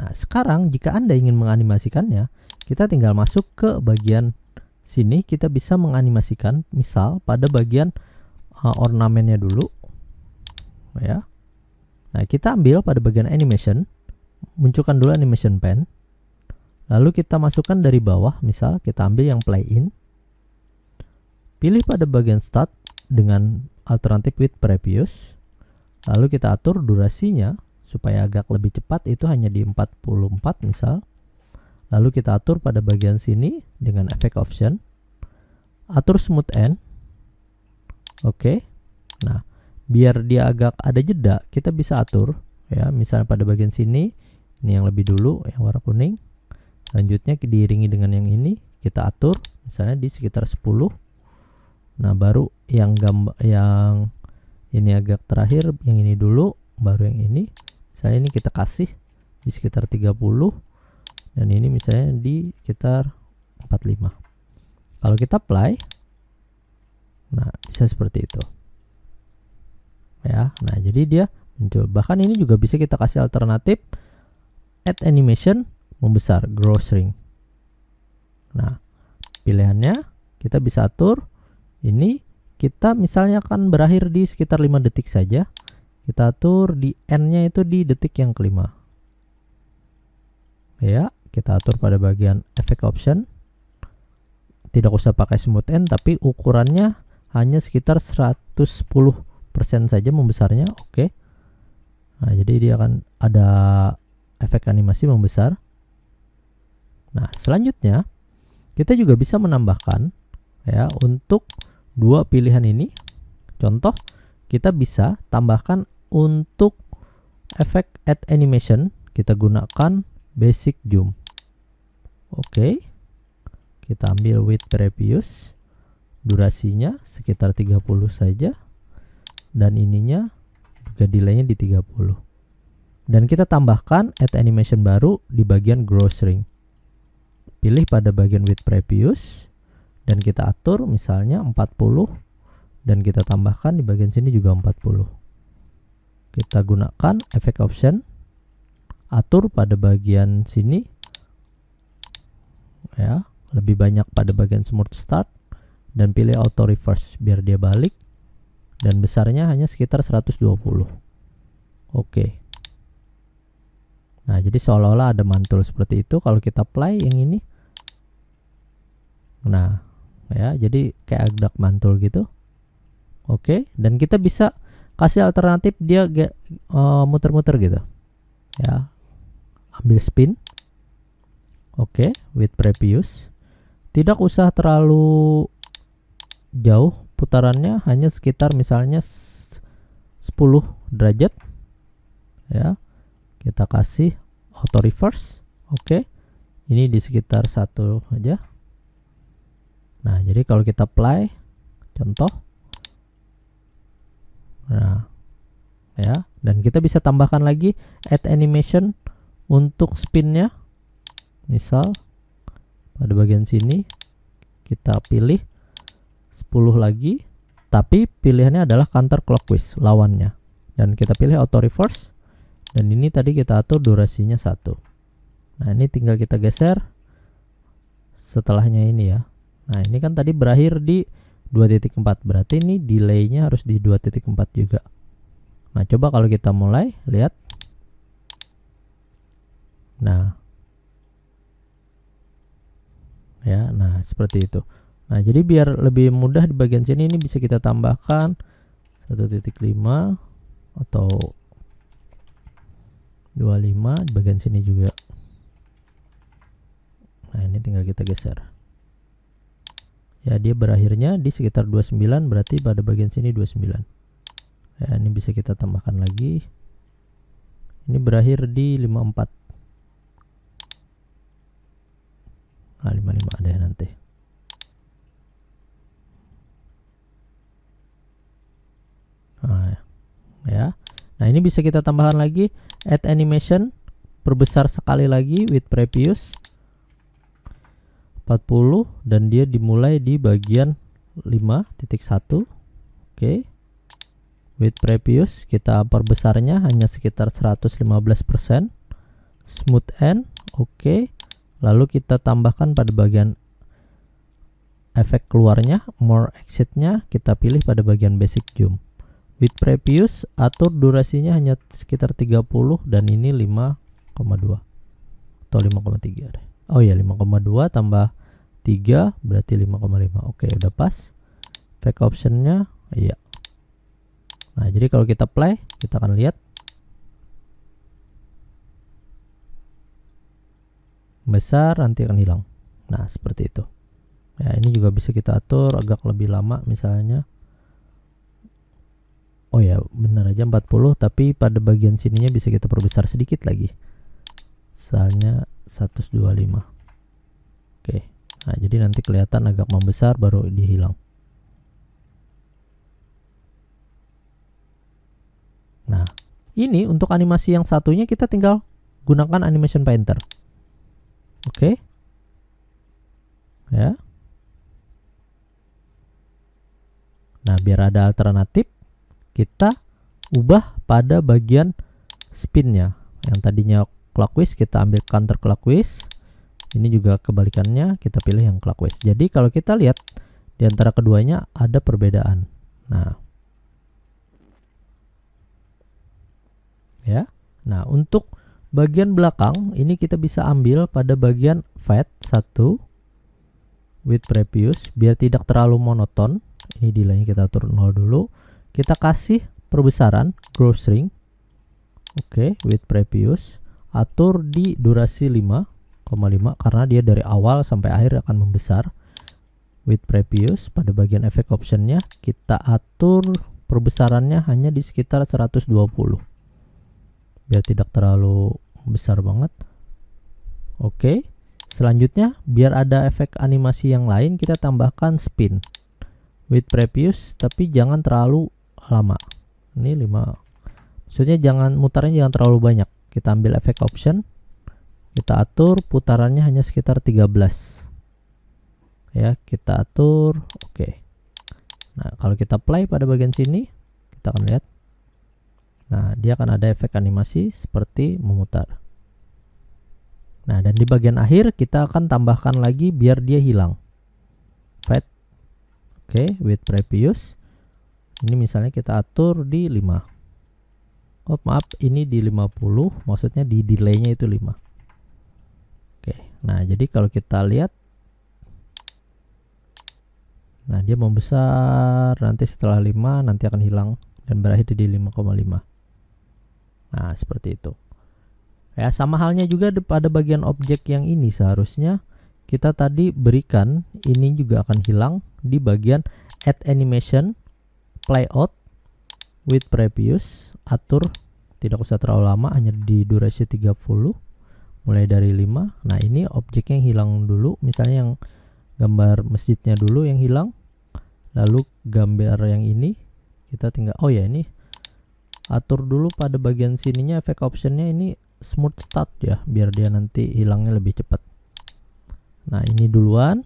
Nah, sekarang jika Anda ingin menganimasikannya, kita tinggal masuk ke bagian sini. Kita bisa menganimasikan, misal pada bagian ornamennya dulu, ya. Nah, kita ambil pada bagian animation, munculkan dulu animation pen, lalu kita masukkan dari bawah, misal kita ambil yang play in, pilih pada bagian start dengan alternatif with previous, lalu kita atur durasinya supaya agak lebih cepat, itu hanya di 44 misal. Lalu kita atur pada bagian sini dengan effect option, atur smooth end. Oke. Nah, biar dia agak ada jeda, kita bisa atur, ya, misalnya pada bagian sini, ini yang lebih dulu, yang warna kuning. Selanjutnya diiringi dengan yang ini, kita atur misalnya di sekitar 10. Nah, baru yang ini agak terakhir, yang ini dulu, baru yang ini. Misalnya ini kita kasih di sekitar 30, dan ini misalnya di sekitar 45. Kalau kita play, nah bisa seperti itu, ya. Nah, jadi dia muncul. Bahkan ini juga bisa kita kasih alternatif add animation, membesar, grow shrink. Nah, pilihannya kita bisa atur. Ini kita misalnya akan berakhir di sekitar 5 detik saja. Kita atur di end-nya itu di detik yang kelima. Ya, kita atur pada bagian effect option. Tidak usah pakai smooth end, tapi ukurannya hanya sekitar 110% saja membesarnya. Oke. Nah, jadi dia akan ada efek animasi membesar. Nah, selanjutnya kita juga bisa menambahkan, ya, untuk dua pilihan ini. Contoh, kita bisa tambahkan untuk efek add animation, kita gunakan basic zoom. Oke. Kita ambil with previous, durasinya sekitar 30 saja, dan ininya juga delaynya di 30. Dan kita tambahkan add animation baru di bagian grow shrink. Pilih pada bagian with previous, dan kita atur misalnya 40, dan kita tambahkan di bagian sini juga 40. Kita gunakan effect option, atur pada bagian sini, ya, lebih banyak pada bagian smooth start, dan pilih auto reverse biar dia balik, dan besarnya hanya sekitar 120. Oke. Nah, jadi seolah-olah ada mantul seperti itu. Kalau kita play yang ini, nah, ya, jadi kayak agak mantul gitu. Oke. Dan kita bisa kasih alternatif dia muter-muter gitu, ya. Ambil spin. Oke, with previous. Tidak usah terlalu jauh putarannya, hanya sekitar misalnya 10 derajat, ya. Kita kasih auto reverse. Oke. Ini di sekitar 1 aja. Nah, jadi kalau kita play, contoh, nah, ya, dan kita bisa tambahkan lagi add animation untuk spinnya. Misal pada bagian sini kita pilih 10 lagi, tapi pilihannya adalah counter clockwise, lawannya, dan kita pilih auto reverse, dan ini tadi kita atur durasinya 1. Nah, ini tinggal kita geser setelahnya ini, ya. Nah, ini kan tadi berakhir di 2.4, berarti ini delaynya harus di 2.4 juga. Nah, coba kalau kita mulai, lihat. Nah, ya, nah seperti itu. Nah, jadi biar lebih mudah di bagian sini, ini bisa kita tambahkan 1.5 atau 25 di bagian sini juga. Nah, ini tinggal kita geser. Ya, dia berakhirnya di sekitar 29, berarti pada bagian sini 29. Ya, ini bisa kita tambahkan lagi. Ini berakhir di 54. Nah, 55 ada ya nanti. Nah, ya. Nah, ini bisa kita tambahkan lagi add animation, perbesar sekali lagi with previous 40, dan dia dimulai di bagian 5.1. Oke. With previous kita perbesarnya hanya sekitar 115%. smooth end, oke. Lalu kita tambahkan pada bagian efek keluarnya, more exitnya kita pilih pada bagian basic zoom. With previous atur durasinya hanya sekitar 30 dan ini 5,2 atau 5,3 deh. Oh ya, 5,2 tambah 3 berarti 5,5. Oke, udah pas. Efek optionnya iya. Nah, jadi kalau kita play, kita akan lihat besar, nanti akan hilang. Nah, seperti itu. Ya, ini juga bisa kita atur agak lebih lama misalnya. Oh ya, benar aja 40, tapi pada bagian sininya bisa kita perbesar sedikit lagi. Misalnya 125. Oke. Nah, jadi nanti kelihatan agak membesar baru dihilang. Nah, ini untuk animasi yang satunya kita tinggal gunakan animation painter. Oke. Ya. Nah, biar ada alternatif, kita ubah pada bagian spinnya. Yang tadinya clockwise kita ambil counter clockwise. Ini juga kebalikannya, kita pilih yang clockwise. Jadi kalau kita lihat di antara keduanya ada perbedaan. Nah. Ya. Nah, untuk bagian belakang ini kita bisa ambil pada bagian fade 1 with previous biar tidak terlalu monoton. Ini delaynya kita atur 0 dulu. Kita kasih perbesaran gross ring. Oke, with previous atur di durasi 5,5 karena dia dari awal sampai akhir akan membesar. With previous pada bagian efek optionnya kita atur perbesarannya hanya di sekitar 120 biar tidak terlalu besar banget. Oke, selanjutnya biar ada efek animasi yang lain kita tambahkan spin with previous, tapi jangan terlalu lama. Ini 5, maksudnya jangan mutarnya jangan terlalu banyak. Kita ambil efek option, kita atur putarannya hanya sekitar 13 ya, kita atur. Oke. Nah, kalau kita play pada bagian sini kita akan lihat. Nah, dia akan ada efek animasi seperti memutar. Nah, dan di bagian akhir kita akan tambahkan lagi biar dia hilang. Fade. Oke, with previous. Ini misalnya kita atur di 5. Oh, maaf, ini di 50, maksudnya di delaynya itu 5. Oke. Nah, jadi kalau kita lihat, nah dia membesar, nanti setelah 5 nanti akan hilang dan berakhir di 5,5. Nah, seperti itu. Ya, sama halnya juga pada bagian objek yang ini seharusnya kita tadi berikan ini juga akan hilang di bagian add animation playout with previous, atur tidak usah terlalu lama, hanya di durasi 30 mulai dari 5. Nah, ini objeknya yang hilang dulu, misalnya yang gambar masjidnya dulu yang hilang. Lalu gambar yang ini kita tinggal, oh ya, ini atur dulu pada bagian sininya efek optionnya ini smooth start ya, biar dia nanti hilangnya lebih cepat. Nah, ini duluan,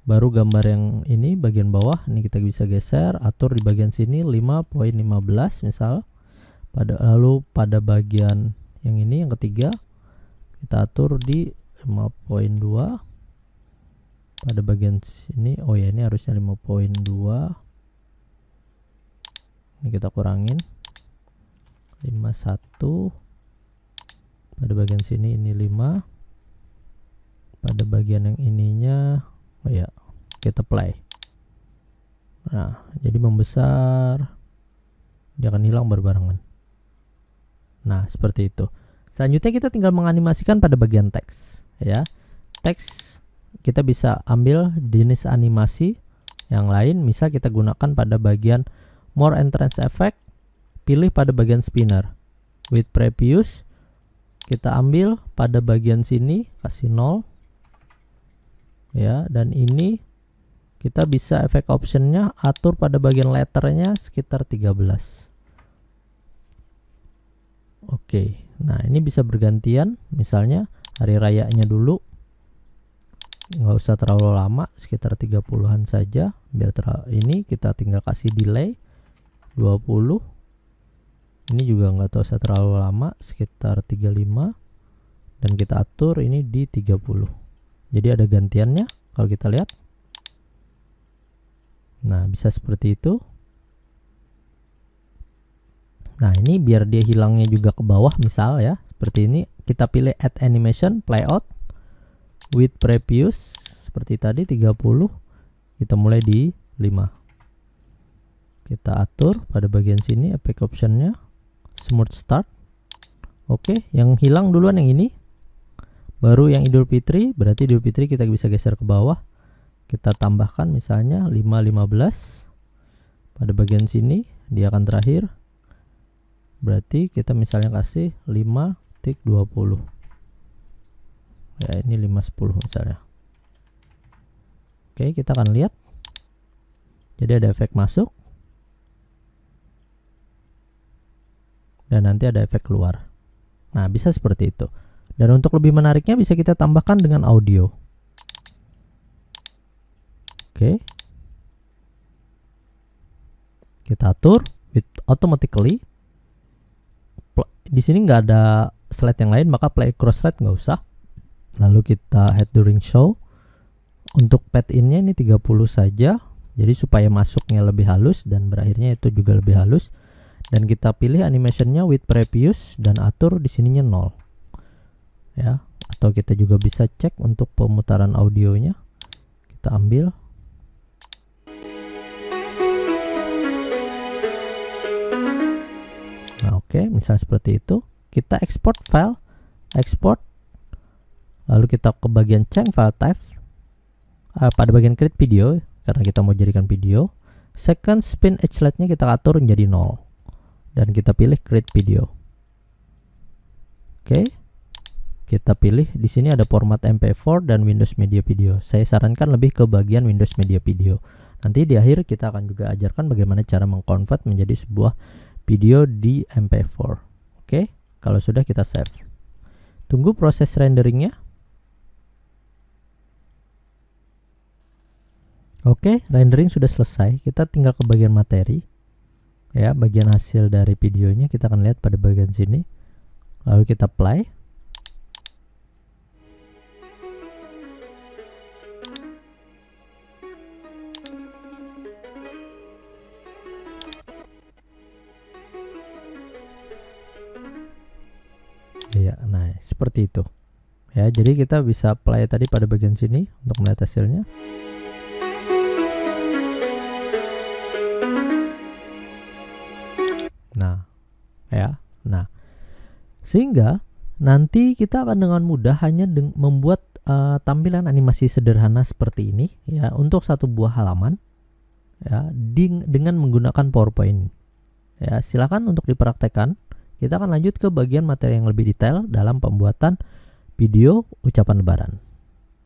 baru gambar yang ini bagian bawah. Ini kita bisa geser, atur di bagian sini 5.15 misal. Lalu pada bagian yang ini yang ketiga kita atur di 5.2. Pada bagian sini, oh ya, ini harusnya 5.2. Ini kita kurangin 51. Pada bagian sini ini 5. Pada bagian yang ininya, oh ya, kita play. Nah, jadi membesar, dia akan hilang berbarengan. Nah, seperti itu. Selanjutnya kita tinggal menganimasikan pada bagian teks ya. Teks kita bisa ambil jenis animasi yang lain, misal kita gunakan pada bagian more entrance effect, pilih pada bagian spinner. With previous kita ambil pada bagian sini, kasih 0 ya, dan ini kita bisa efek optionnya atur pada bagian letternya sekitar 13. Oke, nah ini bisa bergantian, misalnya hari rayanya dulu, nggak usah terlalu lama, sekitar 30-an saja, biar ini kita tinggal kasih delay 20. Ini juga nggak usah terlalu lama, sekitar 35. dan kita atur ini di 30. Jadi ada gantiannya kalau kita lihat. Nah, bisa seperti itu. Nah, ini biar dia hilangnya juga ke bawah misal ya. Seperti ini, kita pilih add animation, play out with previous seperti tadi 30. Kita mulai di 5. Kita atur pada bagian sini effect optionnya smooth start. Oke, yang hilang duluan yang ini. Baru yang Idul Fitri, berarti Idul Fitri kita bisa geser ke bawah. Kita tambahkan misalnya 5:15. Pada bagian sini dia akan terakhir. Berarti kita misalnya kasih 5:20. Ya, ini 5:10 misalnya. Oke, kita akan lihat. Jadi ada efek masuk. Dan nanti ada efek keluar. Nah, bisa seperti itu. Dan untuk lebih menariknya bisa kita tambahkan dengan audio. Oke. Kita atur with automatically. Di sini nggak ada slide yang lain, maka play cross slide nggak usah. Lalu kita head during show. Untuk pad in-nya ini 30 saja. Jadi supaya masuknya lebih halus dan berakhirnya itu juga lebih halus. Dan kita pilih animationnya with previous dan atur di sininya 0. Ya, atau kita juga bisa cek untuk pemutaran audionya. Kita ambil. Nah, oke, misalnya seperti itu. Kita export file, export. Lalu kita ke bagian change file type. Pada bagian create video, karena kita mau jadikan video. Second spin edge slide-nya kita atur menjadi 0. Dan kita pilih create video. Oke. Kita pilih di sini ada format MP4 dan Windows Media Video. Saya sarankan lebih ke bagian Windows Media Video. Nanti di akhir kita akan juga ajarkan bagaimana cara mengconvert menjadi sebuah video di MP4. Oke, kalau sudah kita save. Tunggu proses renderingnya. Oke, rendering sudah selesai. Kita tinggal ke bagian materi. Ya, bagian hasil dari videonya kita akan lihat pada bagian sini. Lalu kita play. Ya, nah seperti itu. Ya, jadi kita bisa play tadi pada bagian sini untuk melihat hasilnya. Nah, ya, nah, sehingga nanti kita akan dengan mudah hanya membuat tampilan animasi sederhana seperti ini, ya, untuk satu buah halaman, ya, dengan menggunakan PowerPoint. Ya, silakan untuk dipraktekkan. Kita akan lanjut ke bagian materi yang lebih detail dalam pembuatan video ucapan Lebaran.